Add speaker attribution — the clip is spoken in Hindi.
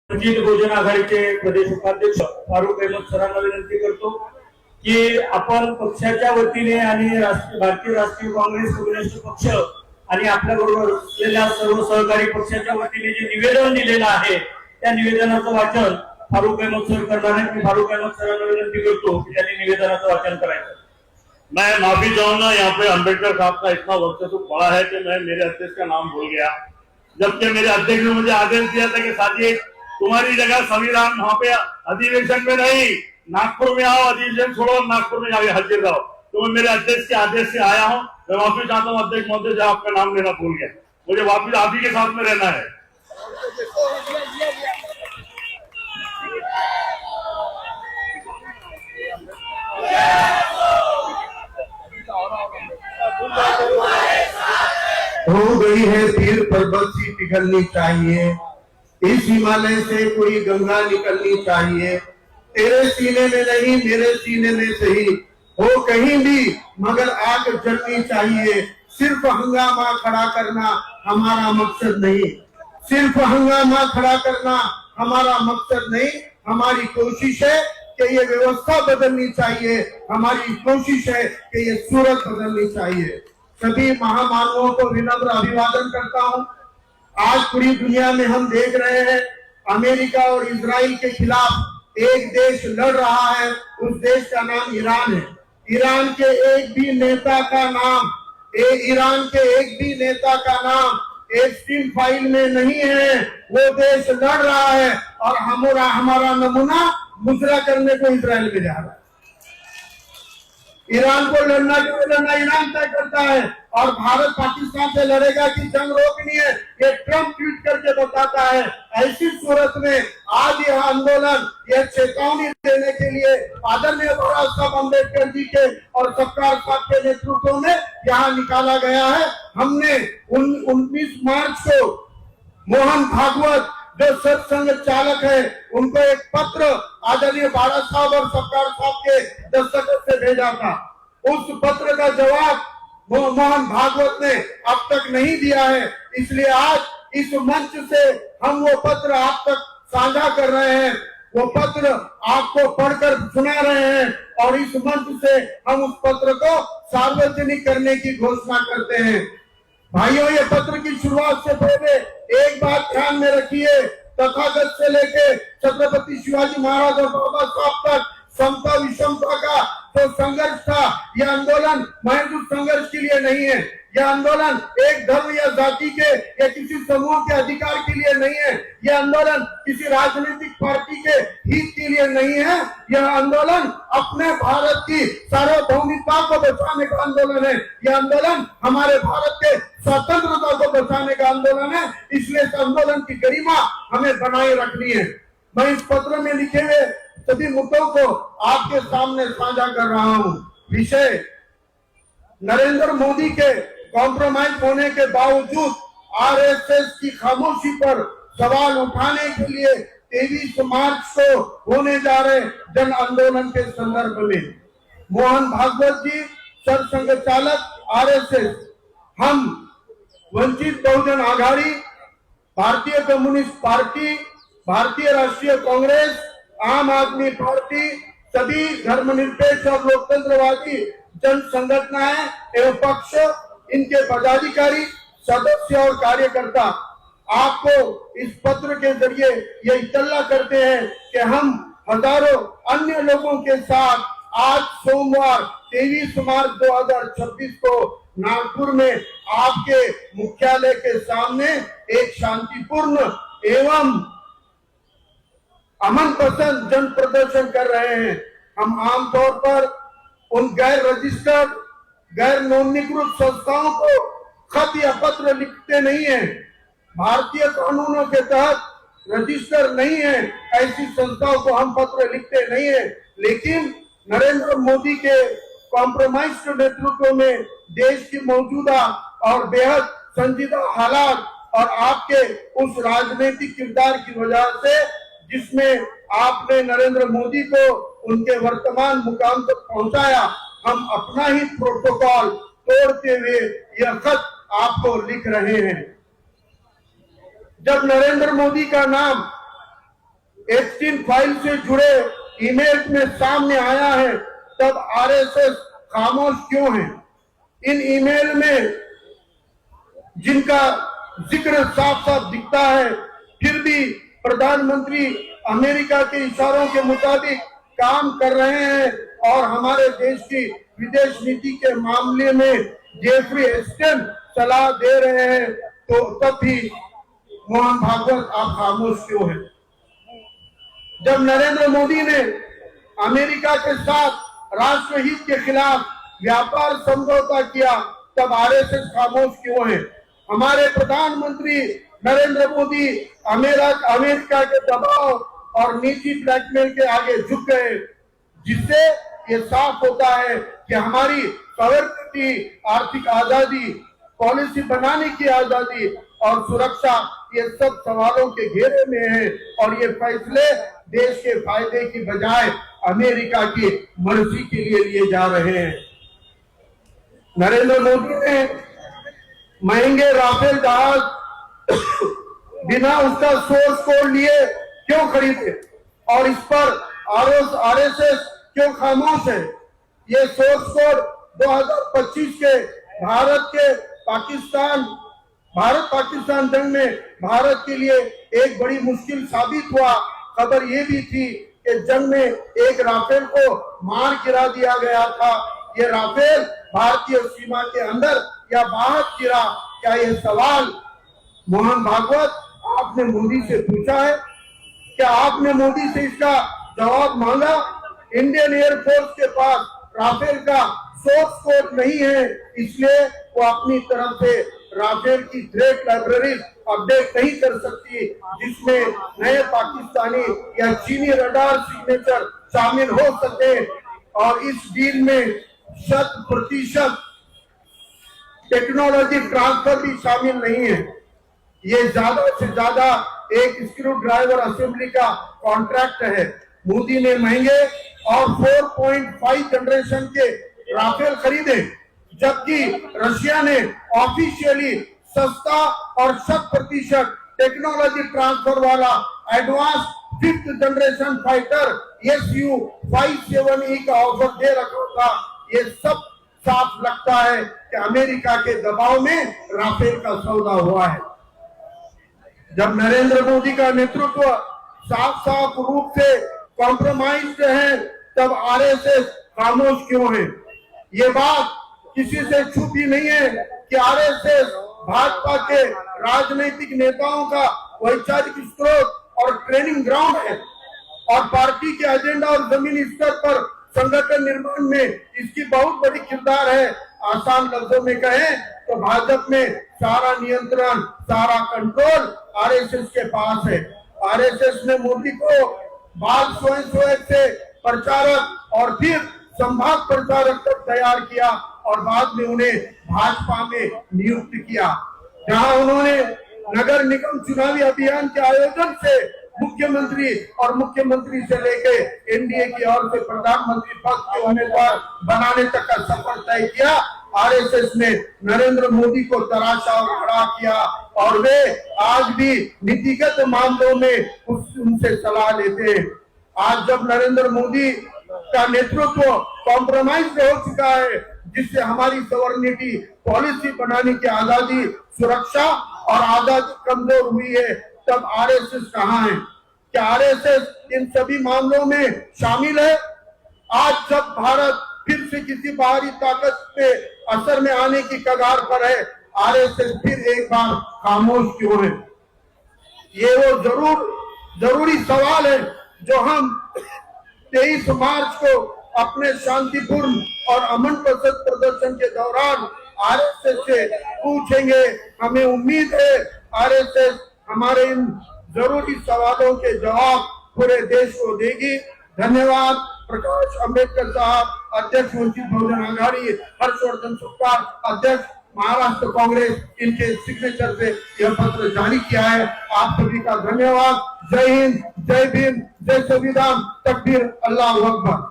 Speaker 1: वंचित बहुजन आघाडीचे प्रदेश उपाध्यक्ष फारुक अहमद सरांना विनंती करतो की आपण पक्षाच्या वतीने आणि भारतीय राष्ट्रीय काँग्रेस कम्युनिस्ट पक्ष आणि आपल्याबरोबर असलेल्या सर्व सहकारी पक्षाच्या वतीने जे निवेदन दिलेलं आहे त्या निवेदनाचं वाचन फारुक अहमद सर करणार आहेत। मी फारुक अहमद सरांना विनंती करतो की त्यांनी निवेदनाचं वाचन करायचं।
Speaker 2: मैं माफी चाहूंगा, यहाँ पे अंबेडकर साहब का इतना वर्चस्व पड़ा है कि मैं मेरे अध्यक्ष का नाम भूल गया, जबकि मेरे अध्यक्ष ने मुझे आदेश दिया था कि साथी तुम्हारी जगह संविधान वहां पे अधिवेशन में नहीं, नागपुर में आओ, अधिवेशन छोड़ो, नागपुर में जाके हाजिर रहो। तो मैं मेरे अध्यक्ष के आदेश से आया हूँ। मैं माफी चाहता हूँ अध्यक्ष महोदय, जो आपका नाम लेना भूल गया। मुझे वापिस आप ही के साथ में रहना है।
Speaker 3: हो गई है पीर पर्वत सी पिघलनी चाहिए, इस हिमालय से कोई गंगा निकलनी चाहिए। तेरे सीने में नहीं मेरे सीने में सही, हो कहीं भी मगर आग जलनी चाहिए। सिर्फ हंगामा खड़ा करना हमारा मकसद नहीं, सिर्फ हंगामा खड़ा करना हमारा मकसद नहीं। हमारी कोशिश है कि ये व्यवस्था बदलनी चाहिए, हमारी कोशिश है कि ये सूरत बदलनी चाहिए। सभी महामानवों को विनम्र अभिवादन करता हूं। आज पूरी दुनिया में हम देख रहे हैं अमेरिका और इजराइल के खिलाफ एक देश लड़ रहा है, उस देश का नाम ईरान है। ईरान के एक भी नेता का नाम एप्स्टीन फाइल में नहीं है। वो देश लड़ रहा है और हमारा नमूना मुजरा करने को इजराइल में जा रहा है। ईरान को लड़ना ईरान तय करता है और भारत पाकिस्तान से लड़ेगा कि जंग रोकनी है, ये ट्रम्प ट्वीट करके बताता है। ऐसी सूरत में आज यह आंदोलन यह चेतावनी देने के लिए आदरणीय बाबा साहब अम्बेडकर जी के और सरकार साहब के नेतृत्व में यहाँ निकाला गया है। हमने 19 मार्च को मोहन भागवत जो सत्संग चालक है उनको एक पत्र आदरणीय बाला साहब और सरकार साहब के दस्तखत से भेजा था। उस पत्र का जवाब मोहन भागवत ने अब तक नहीं दिया है, इसलिए आज इस मंच से हम वो पत्र आप तक साझा कर रहे हैं। वो पत्र आपको पढ़कर सुना रहे हैं और इस मंच से हम उस पत्र को सार्वजनिक करने की घोषणा करते हैं। भाइयों, ये पत्र की शुरुआत से पहले एक बात ध्यान में रखिए, तथागत से लेके छत्रपति शिवाजी महाराज और बाबा साहब तक समता विषमता का जो संघर्ष था, यह आंदोलन महज उस संघर्ष के लिए नहीं है। यह आंदोलन एक धर्म या जाति के या किसी समूह के अधिकार के लिए नहीं है। यह आंदोलन किसी राजनीतिक पार्टी के हित के लिए नहीं है। यह आंदोलन अपने भारत की सार्वभौमिकता को बचाने का आंदोलन है। यह आंदोलन हमारे भारत के स्वतंत्रता को बचाने का आंदोलन है। इसलिए इस आंदोलन की गरिमा हमें बनाए रखनी है। मैं इस पत्र में लिखे हुए सभी मुद्दों को आपके सामने साझा कर रहा हूँ। विषय नरेंद्र मोदी के कॉम्प्रोमाइज होने के बावजूद आरएसएस की खामोशी पर सवाल उठाने के लिए 23 मार्च को होने जा रहे जन आंदोलन के संदर्भ में मोहन भागवत जी सरसंघ चालक आरएसएस, हम वंचित बहुजन आघाड़ी, भारतीय कम्युनिस्ट पार्टी, भारतीय राष्ट्रीय कांग्रेस, आम आदमी पार्टी, सभी धर्मनिरपेक्ष और लोकतंत्रवादी जन संगठनाएं एवं पक्ष, इनके पदाधिकारी, सदस्य और कार्यकर्ता आपको इस पत्र के जरिए ये इत्तला करते हैं कि हम हजारों अन्य लोगों के साथ आज सोमवार 23 मार्च 2026 को नागपुर में आपके मुख्यालय के सामने एक शांतिपूर्ण एवं अमन पसंद जन प्रदर्शन कर रहे हैं। हम आमतौर पर उन गैर रजिस्टर्ड गैर नोंदणीकृत संस्थाओं को खत या पत्र लिखते नहीं है। भारतीय कानूनों के तहत रजिस्टर नहीं है, ऐसी संस्थाओं को हम पत्र लिखते नहीं है। लेकिन नरेंद्र मोदी के कॉम्प्रोमाइज्ड नेतृत्व में देश की मौजूदा और बेहद संजीदा हालात और आपके उस राजनीतिक किरदार की वजह से जिसमें आपने नरेंद्र मोदी को उनके वर्तमान मुकाम तक पहुंचाया, हम अपना ही प्रोटोकॉल तोड़ते हुए यह खत आपको लिख रहे हैं। जब नरेंद्र मोदी का नाम एप्स्टीन फाइल से जुड़े ईमेल में सामने आया है, तब आरएसएस खामोश क्यों है? इन ईमेल में जिनका जिक्र साफ साफ दिखता है, फिर भी प्रधानमंत्री अमेरिका के इशारों के मुताबिक काम कर रहे हैं और हमारे देश की विदेश नीति के मामले में जेफरी एस्टन सलाह दे रहे हैं, तो तब भी मोहन भागवत आप खामोश क्यों हैं? जब नरेंद्र मोदी ने अमेरिका के साथ राष्ट्रहित के खिलाफ व्यापार समझौता किया, तब आरएसएस खामोश क्यों है? हमारे प्रधानमंत्री नरेंद्र मोदी अमेरिका के दबाव और नीति ब्लैकमेल के आगे झुक गए, जिससे ये साफ होता है कि हमारी सॉवरेनिटी, आर्थिक आजादी, पॉलिसी बनाने की आजादी और सुरक्षा, ये सब सवालों के घेरे में है और ये फैसले देश के फायदे की बजाय अमेरिका की मर्जी के लिए लिए जा रहे हैं। नरेंद्र मोदी ने महंगे राफेल जहाज बिना उसका सोर्स कोड लिए क्यों खरीदे और इस पर आरएसएस क्यों खामोश है? ये सोर्स कोड 2025 के भारत पाकिस्तान जंग में भारत के लिए एक बड़ी मुश्किल साबित हुआ। खबर ये भी थी कि जंग में एक राफेल को मार गिरा दिया गया था। ये राफेल भारतीय सीमा के अंदर या बाहर गिरा? क्या ये सवाल मोहन भागवत आपने मोदी से पूछा है? क्या आपने मोदी से इसका जवाब मांगा? इंडियन एयरफोर्स के पास राफेल का सोर्स कोड नहीं है, इसलिए वो अपनी तरफ से राफेल की थ्रेट लाइब्रेरी अपडेट नहीं कर सकती, जिसमें नए पाकिस्तानी या चीनी रडार सिग्नेचर शामिल हो सके और इस डील में 100% टेक्नोलॉजी ट्रांसफर भी शामिल नहीं है। ये ज्यादा से ज्यादा एक स्क्रू ड्राइवर असेंबली का कॉन्ट्रैक्ट है। मोदी ने महंगे और 4.5 जनरेशन के राफेल खरीदे, जबकि रशिया ने ऑफिशियली सस्ता और 100% टेक्नोलॉजी ट्रांसफर वाला advance 5th generation fighter Su-57E का ऑफर दे रखा था। ये सब साफ लगता है कि अमेरिका के दबाव में राफेल का सौदा हुआ है। जब नरेंद्र मोदी का नेतृत्व साफ साफ रूप से कॉम्प्रोमाइज्ड है, तब आरएसएस खामोश क्यों है? ये बात किसी से छुपी नहीं है कि आरएसएस भाजपा के राजनीतिक नेताओं का वैचारिक स्रोत और ट्रेनिंग ग्राउंड है और पार्टी के एजेंडा और जमीनी स्तर पर संगठन निर्माण में इसकी बहुत बड़ी किरदार है। आसान लफ्जों में कहें तो भाजपा में सारा नियंत्रण, सारा कंट्रोल आरएसएस के पास है। आरएसएस ने मोदी को बाद स्वयं से प्रचारक और फिर संभाग प्रचारक तक तैयार किया और बाद में उन्हें भाजपा में नियुक्त किया, जहां उन्होंने नगर निगम चुनावी अभियान के आयोजन से मुख्यमंत्री से लेके एनडीए की ओर से प्रधानमंत्री पद के उम्मीदवार बनाने तक का सफर तय किया। आरएसएस ने नरेंद्र मोदी को तराशा और खड़ा किया और वे आज भी नीतिगत मामलों में उनसे सलाह लेते हैं। आज जब नरेंद्र मोदी का नेतृत्व कॉम्प्रोमाइज हो चुका है, जिससे हमारी सॉवरेनिटी, पॉलिसी बनाने की आजादी, सुरक्षा और आजादी कमजोर हुई है, तब आरएसएस कहाँ है? क्या आरएसएस इन सभी मामलों में शामिल है? आज जब भारत फिर से किसी बाहरी ताकत पे असर में आने की कगार पर है, आरएसएस फिर एक बार खामोश क्यों है? ये वो जरूरी सवाल है जो हम 23 मार्च को अपने शांतिपूर्ण और अमन पसंद प्रदर्शन के दौरान आरएसएस से पूछेंगे। हमें उम्मीद है आरएसएस हमारे इन जरूरी सवालों के जवाब पूरे देश को देगी। धन्यवाद। प्रकाश अंबेडकर साहब, अध्यक्ष वंचित बहुजन आघाड़ी, हर्षवर्धन सुक्कार, अध्यक्ष महाराष्ट्र कांग्रेस, इनके सिग्नेचर से यह पत्र जारी किया है। आप सभी का धन्यवाद। जय हिंद, जय भीम, जय संविधान, तकबीर, अल्लाहू अकबर।